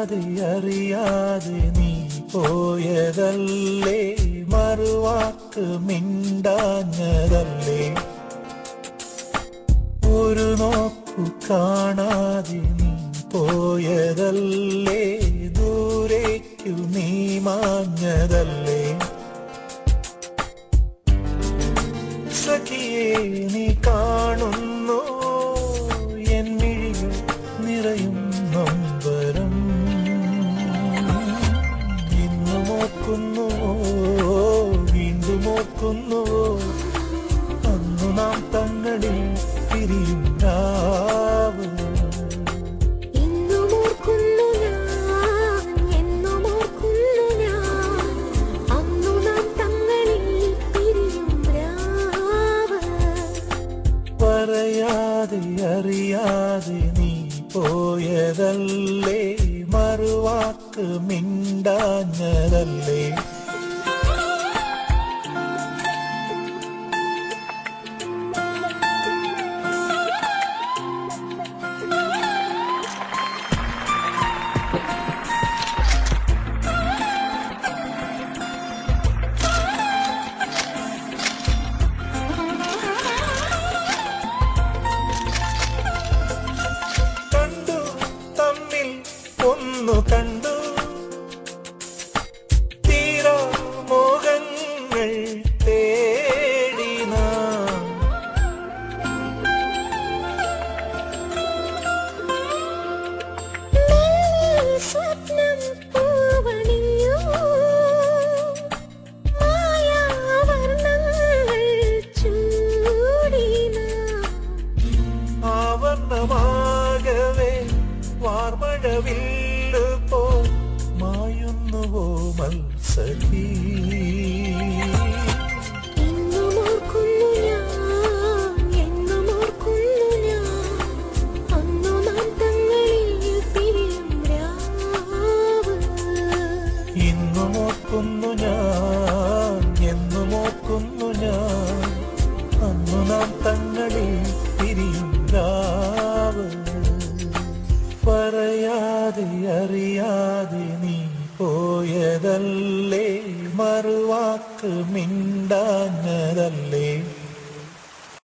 പറയാതെ അറിയാതെ നീ പോയതല്ലേ, മറുവാക്ക് മിണ്ടാഞ്ഞതല്ലേ, ഒരു നോക്കു കാണാതെ നീ പോയതല്ലേ, ദൂരേക്കു നീ മാഞ്ഞതല്ലേ. സഖിയേ നീ കാണുന്നു എൻ മിഴികൾ നിറയും നൊമ്പരം, ഇന്നും ഓർക്കുന്നുവോ വീണ്ടും ഓർക്കുന്നുവോ അന്നു നാം തങ്ങളിൽ പിരിയും രാവ്. പറയാതെ അറിയാതെ നീ പോയതല്ലേ, മറുവാക്ക് മിണ്ടാഞ്ഞതല്ലേ. ഒന്നു കണ്ടു തീരാ മോഹങ്ങൾ തേടി നാം, സ്വപ്നം പൂവണിഞ്ഞു മായാവർണ്ണങ്ങൾ ചൂടി നാം, ആവർണ്ണമാകവേ വാർമഴവില്ലു പോ മായുന്നുവോ മത്സഖി. എന്നും ഓർക്കുന്നു ഞാൻ, എന്നും ഓർക്കുന്നു ഞാൻ അന്നു നാം തങ്ങളിൽ പിരിയും രാവ്. ഇന്നും ഓർക്കുന്നു ഞാൻ, എന്നും ഓർക്കുന്നു ഞാൻ അന്നു നാം തങ്ങളിൽ പിരിയും രാവ്. പറയാതെ അറിയാതെ നീ പോയതല്ലേ, മറുവാക്ക് മിണ്ടാഞ്ഞതല്ലേ.